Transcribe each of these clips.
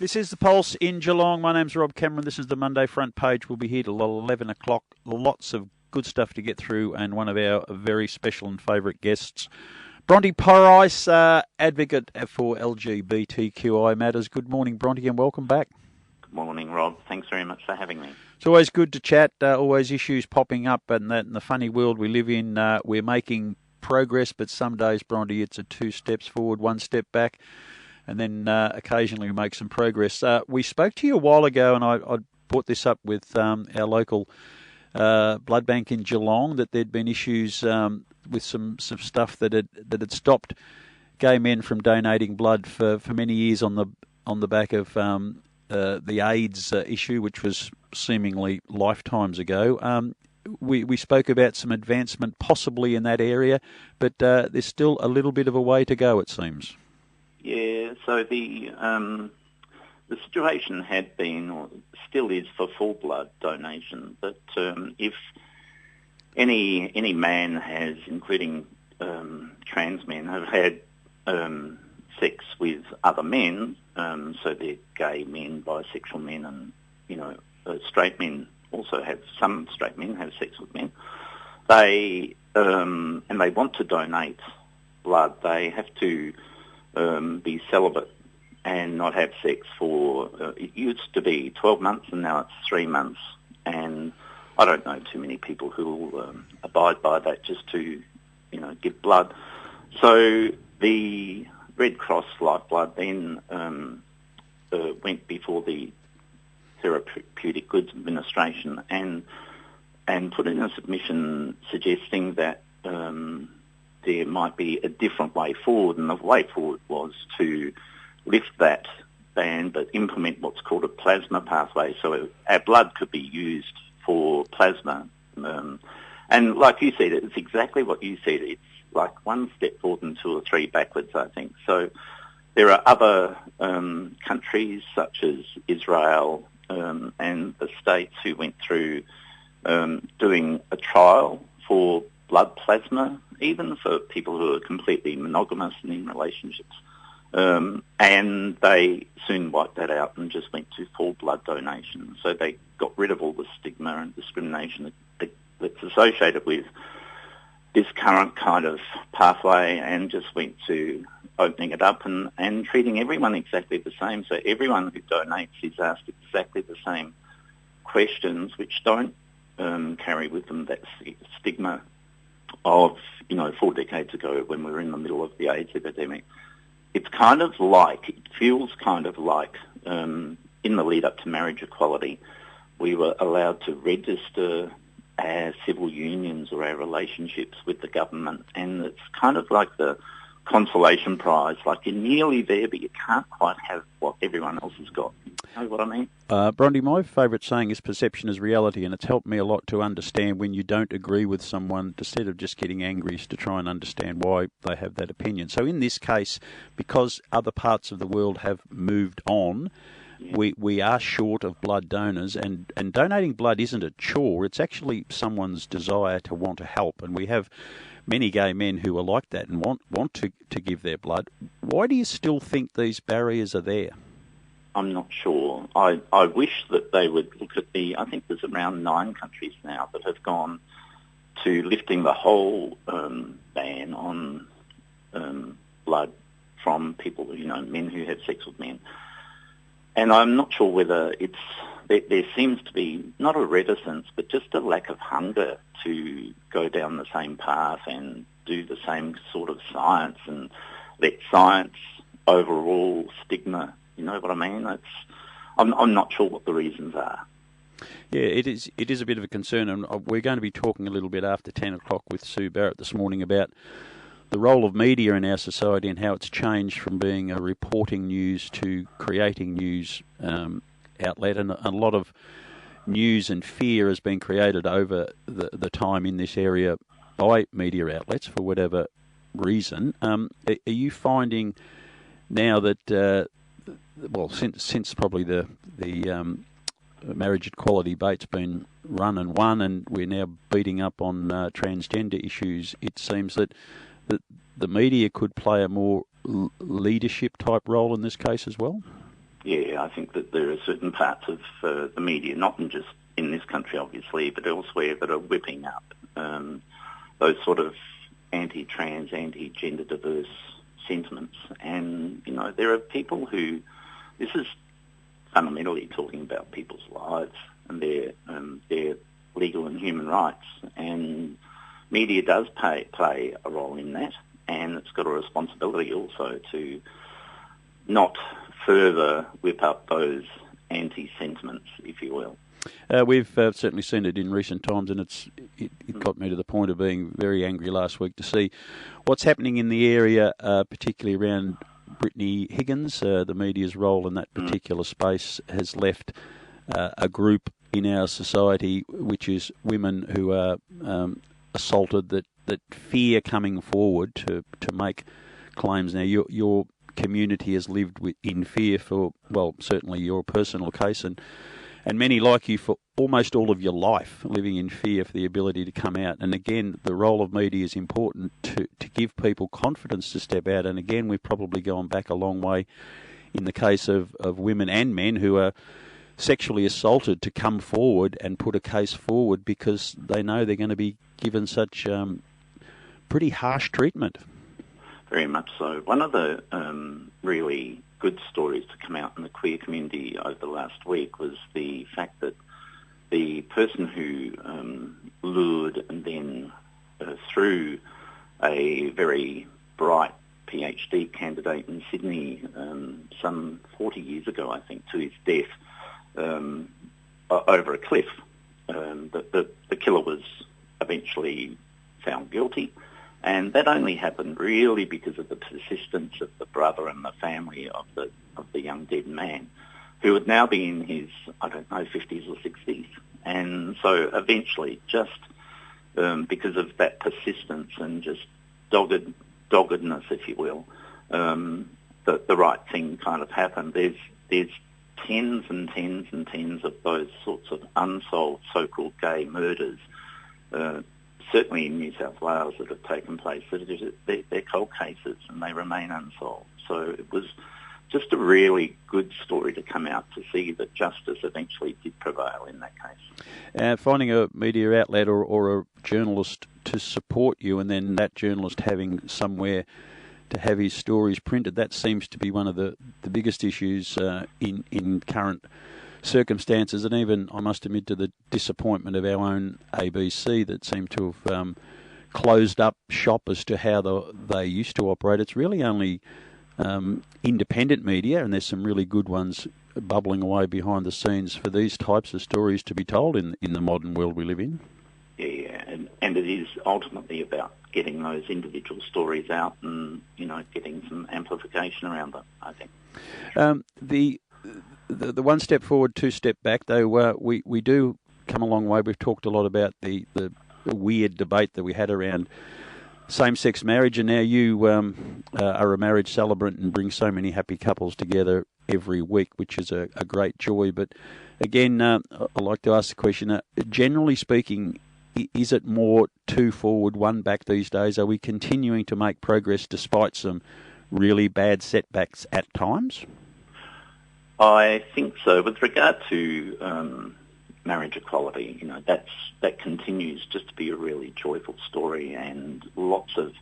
This is The Pulse in Geelong. My name's Rob Cameron. This is the Monday front page. We'll be here till 11 o'clock. Lots of good stuff to get through, and one of our very special and favourite guests, Bronte Price, advocate for LGBTIQA matters. Good morning, Bronte, and welcome back. Good morning, Rob. Thanks very much for having me. It's always good to chat, always issues popping up, and that in the funny world we live in, we're making progress, but some days, Bronte, it's a 2 steps forward, 1 step back. And then occasionally we make some progress. We spoke to you a while ago, and I brought this up with our local blood bank in Geelong, that there'd been issues with some stuff that had stopped gay men from donating blood for many years on the back of the AIDS issue, which was seemingly lifetimes ago. We spoke about some advancement possibly in that area, but there's still a little bit of a way to go, it seems. Yeah, so the situation had been, or still is, for full blood donation. But if any man has, including trans men, have had sex with other men, so they're gay men, bisexual men, and straight men also have. Some straight men have sex with men. And they want to donate blood. They have to be celibate and not have sex for, it used to be 12 months and now it's 3 months. And I don't know too many people who will abide by that just to, give blood. So the Red Cross Lifeblood then went before the Therapeutic Goods Administration and put in a submission suggesting that there might be a different way forward, and the way forward was to lift that ban but implement what's called a plasma pathway, so our blood could be used for plasma. And like you said, it's exactly what you said. It's like 1 step forward and 2 or 3 backwards, I think. So there are other countries such as Israel and the States who went through doing a trial for blood plasma, even for people who are completely monogamous and in relationships. And they soon wiped that out and just went to full blood donation. So they got rid of all the stigma and discrimination that's associated with this current kind of pathway, and just went to opening it up and treating everyone exactly the same. So everyone who donates is asked exactly the same questions, which don't carry with them that stigma of, 4 decades ago when we were in the middle of the AIDS epidemic. It feels kind of like in the lead up to marriage equality, we were allowed to register our civil unions or our relationships with the government, and it's kind of like the consolation prize, like you're nearly there but you can't quite have what everyone else has got. You know what I mean? Bronte, my favourite saying is perception is reality, and it's helped me a lot to understand when you don't agree with someone, instead of just getting angry, is to try and understand why they have that opinion. So in this case, because other parts of the world have moved on, we are short of blood donors, and donating blood isn't a chore, it's actually someone's desire to want to help, and we have many gay men who are like that and want to give their blood. Why do you still think these barriers are there? I'm not sure. I wish that they would look at I think there's around 9 countries now that have gone to lifting the whole ban on blood from people, men who have sex with men. And I'm not sure whether there seems to be not a reticence, but just a lack of hunger to go down the same path and do the same sort of science and let science overall stigma. You know what I mean? I'm not sure what the reasons are. Yeah, it is a bit of a concern, and we're going to be talking a little bit after 10 o'clock with Sue Barrett this morning about the role of media in our society and how it's changed from being a reporting news to creating news outlet, and a lot of news and fear has been created over the time in this area by media outlets for whatever reason. Are you finding now that since probably the marriage equality debate's been run and won, and we're now beating up on transgender issues, it seems that the media could play a more leadership type role in this case as well? Yeah, I think that there are certain parts of the media, not just in this country obviously, but elsewhere, that are whipping up those sort of anti-trans, anti-gender diverse sentiments. And, you know, there are people who, this is fundamentally talking about people's lives and their legal and human rights. And media does play a role in that, and it's got a responsibility also to not further whip up those anti-sentiments, if you will. We've certainly seen it in recent times, and it got me to the point of being very angry last week to see what's happening in the area, particularly around Brittany Higgins. The media's role in that particular space has left a group in our society, which is women who are assaulted, that fear coming forward to make claims. Now, your community has lived in fear for, well, certainly your personal case, and many like you for almost all of your life, living in fear for the ability to come out. And again, the role of media is important to give people confidence to step out. And again, we've probably gone back a long way in the case of women and men who are sexually assaulted to come forward and put a case forward because they know they're going to be given such pretty harsh treatment. Very much so. One of the really good stories to come out in the queer community over the last week was the fact that the person who lured and then threw a very bright PhD candidate in Sydney some 40 years ago, I think, to his death over a cliff. The killer was eventually found guilty. And that only happened really because of the persistence of the brother and the family of the young dead man, who would now be in his, 50s or 60s. And so eventually, just because of that persistence and just doggedness, if you will, the right thing kind of happened. There's tens and tens and tens of those sorts of unsolved so-called gay murders, certainly in New South Wales, that have taken place. They're cold cases and they remain unsolved. So it was just a really good story to come out to see that justice eventually did prevail in that case. Finding a media outlet or a journalist to support you, and then that journalist having somewhere to have his stories printed, that seems to be one of the biggest issues in current circumstances, and even, I must admit, to the disappointment of our own ABC that seem to have closed up shop as to how they used to operate. It's really only independent media, and there's some really good ones bubbling away behind the scenes for these types of stories to be told in the modern world we live in. Yeah, and it is ultimately about getting those individual stories out and, getting some amplification around them, I think. The one step forward, two step back, though, we do come a long way. We've talked a lot about the weird debate that we had around same-sex marriage, and now you are a marriage celebrant and bring so many happy couples together every week, which is a great joy. But again, I'd like to ask the question, generally speaking, is it more two forward, one back these days? Are we continuing to make progress despite some really bad setbacks at times? I think so. With regard to marriage equality, that continues just to be a really joyful story, and lots of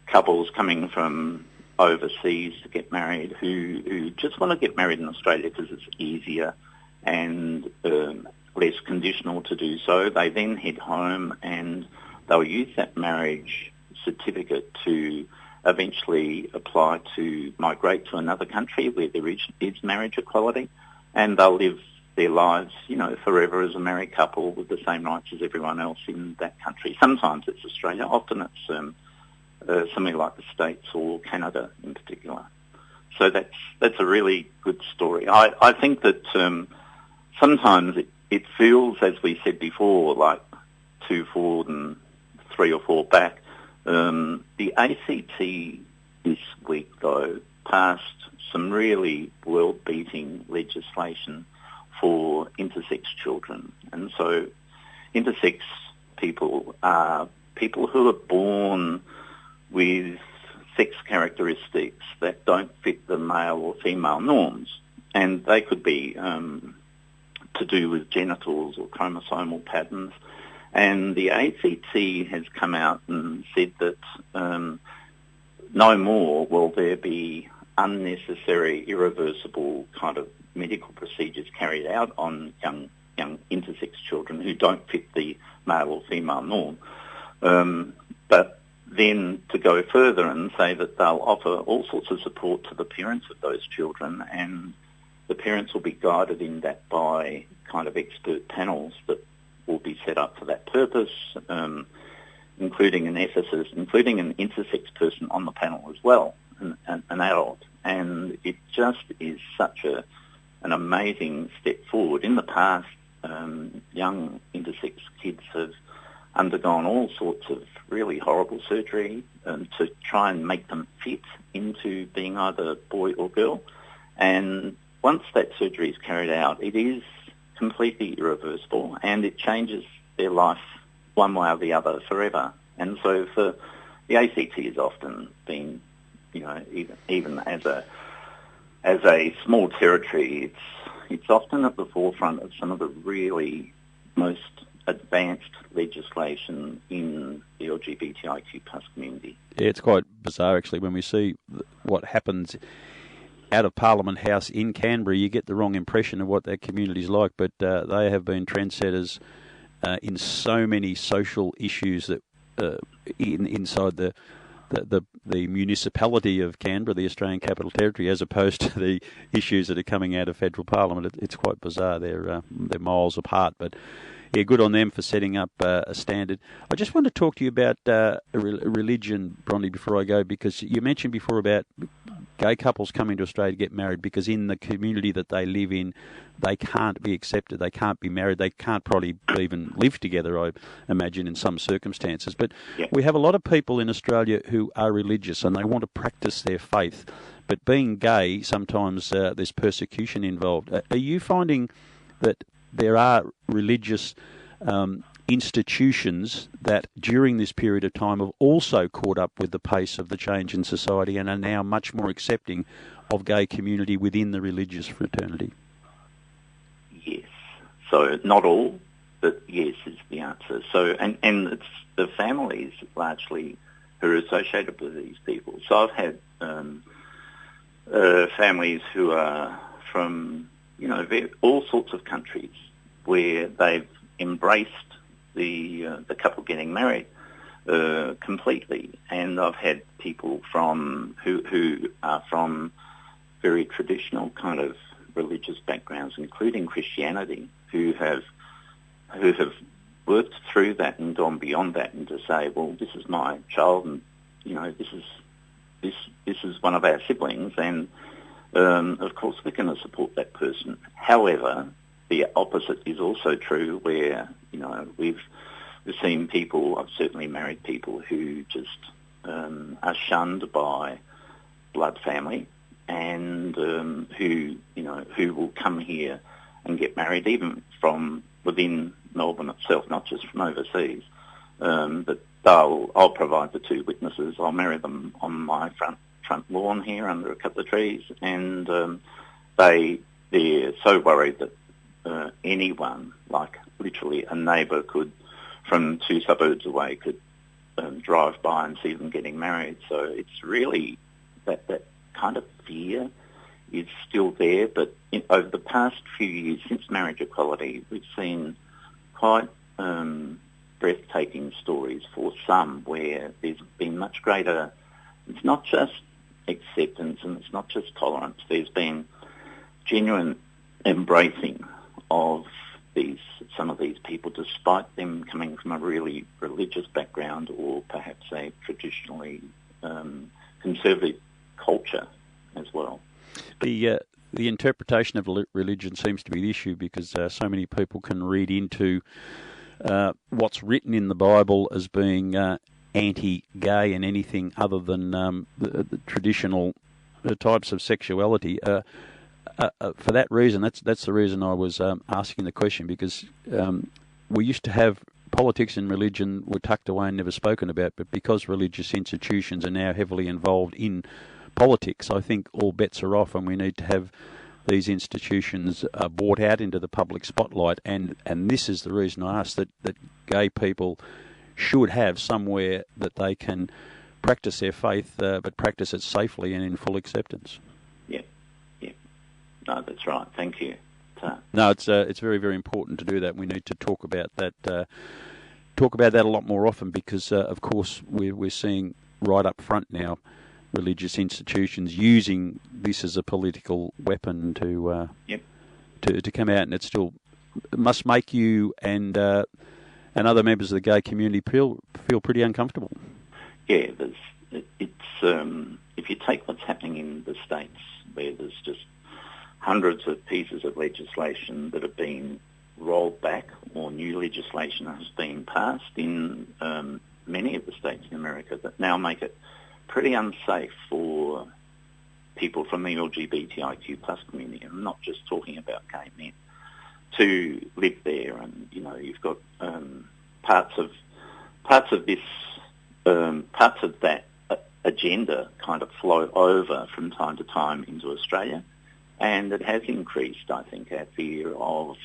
couples coming from overseas to get married who just want to get married in Australia because it's easier and less conditional to do so. They then head home and they'll use that marriage certificate to eventually apply to migrate to another country where there is marriage equality, and they'll live their lives, forever as a married couple with the same rights as everyone else in that country. Sometimes it's Australia, often it's something like the States or Canada in particular. So that's a really good story. I think that sometimes it feels, as we said before, like two forward and three or four back. The ACT this week, though, passed some really world-beating legislation for intersex children. And so intersex people are people who are born with sex characteristics that don't fit the male or female norms. and they could be to do with genitals or chromosomal patterns. And the ACT has come out and said that no more will there be unnecessary, irreversible kind of medical procedures carried out on young intersex children who don't fit the male or female norm. But then to go further and say that they'll offer all sorts of support to the parents of those children, and the parents will be guided in that by kind of expert panels that will be set up for that purpose, including an ethicist, including an intersex person on the panel as well, an adult. And it just is such an amazing step forward. In the past, young intersex kids have undergone all sorts of really horrible surgery to try and make them fit into being either boy or girl. And once that surgery is carried out, it is completely irreversible, and it changes their life one way or the other forever. And so for the ACT has often been, even as a small territory, it's often at the forefront of some of the really most advanced legislation in the LGBTIQ+ community. Yeah, it's quite bizarre actually when we see what happens out of Parliament House in Canberra. You get the wrong impression of what that community's like, but they have been trendsetters in so many social issues that inside the municipality of Canberra, the Australian Capital Territory, as opposed to the issues that are coming out of federal Parliament. It's quite bizarre. They're miles apart, but yeah, good on them for setting up a standard. I just want to talk to you about religion, Bronte, before I go, because you mentioned before about gay couples coming to Australia to get married because in the community that they live in, they can't be accepted, they can't be married, they can't probably even live together, I imagine, in some circumstances. But we have a lot of people in Australia who are religious and they want to practice their faith. But being gay, sometimes there's persecution involved. Are you finding that there are religious institutions that during this period of time have also caught up with the pace of the change in society and are now much more accepting of gay community within the religious fraternity? Yes. So not all, but yes is the answer. So and it's the families largely who are associated with these people. So I've had families who are from all sorts of countries where they've embraced the couple getting married completely, and I've had people from who are from very traditional kind of religious backgrounds, including Christianity, who have worked through that and gone beyond that, and to say, well, this is my child, and this is one of our siblings, and of course we're going to support that person. However, the opposite is also true, where we've seen people. I've certainly married people who just are shunned by blood family, and who will come here and get married, even from within Melbourne itself, not just from overseas. But I'll provide the two witnesses. I'll marry them on my front lawn here under a couple of trees, and they're so worried that anyone, like literally a neighbour from 2 suburbs away, could drive by and see them getting married. So it's really that kind of fear is still there. But over the past few years, since marriage equality, we've seen quite breathtaking stories for some where there's been much greater, it's not just acceptance and it's not just tolerance, there's been genuine embracing of some of these people, despite them coming from a really religious background or perhaps a traditionally conservative culture as well. The interpretation of religion seems to be the issue, because so many people can read into what's written in the Bible as being anti-gay and anything other than the traditional types of sexuality. For that reason, that's the reason I was asking the question, because we used to have politics and religion were tucked away and never spoken about, but because religious institutions are now heavily involved in politics, I think all bets are off, and we need to have these institutions are brought out into the public spotlight, and this is the reason I ask that gay people should have somewhere that they can practice their faith, but practice it safely and in full acceptance. Yeah. No, that's right. Thank you. No, it's very, very important to do that. We need to talk about that a lot more often because, of course, we're seeing right up front now religious institutions using this as a political weapon to come out, and it must make you and other members of the gay community feel pretty uncomfortable. Yeah, if you take what's happening in the States, where there's just hundreds of pieces of legislation that have been rolled back, or new legislation has been passed in many of the states in America that now make it pretty unsafe for people from the LGBTIQ+ community. I'm not just talking about gay men to live there, and you've got parts of that agenda kind of flow over from time to time into Australia, and it has increased, I think, our fear of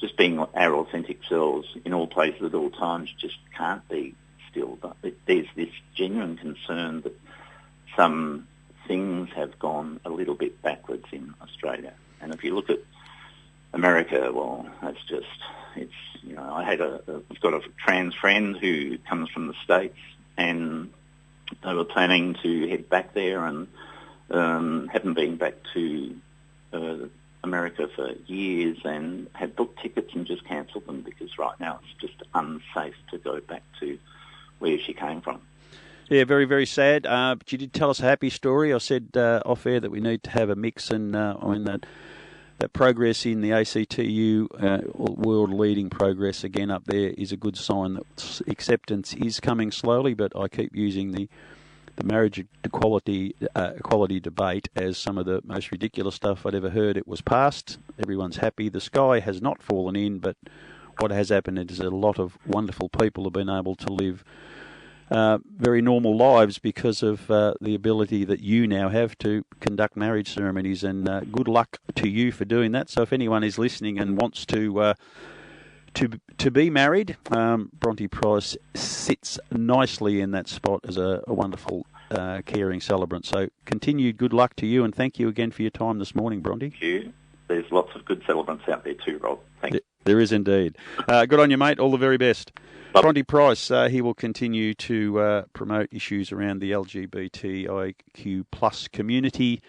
just being our authentic selves in all places at all times. Just can't be still. But there's this genuine concern that some things have gone a little bit backwards in Australia. And if you look at America, well, I've got a trans friend who comes from the States, and they were planning to head back there and haven't been back to America for years, and had booked tickets and just cancelled them because right now it's just unsafe to go back to where she came from. Yeah, very, very sad. But you did tell us a happy story. I said off air that we need to have a mix, and that progress in the ACTU, world-leading progress again up there, is a good sign that acceptance is coming slowly, but I keep using the marriage equality debate as some of the most ridiculous stuff I'd ever heard. It was passed. Everyone's happy. The sky has not fallen in, but what has happened is a lot of wonderful people have been able to live very normal lives because of the ability that you now have to conduct marriage ceremonies, and good luck to you for doing that. So if anyone is listening and wants to be married, Bronte Price sits nicely in that spot as a wonderful, caring celebrant. So continued good luck to you, and thank you again for your time this morning, Bronte. Thank you. There's lots of good celebrants out there too, Rob. Thank you. There is indeed. Good on you, mate. All the very best. Bye. Bronte Price, he will continue to promote issues around the LGBTIQ+ community.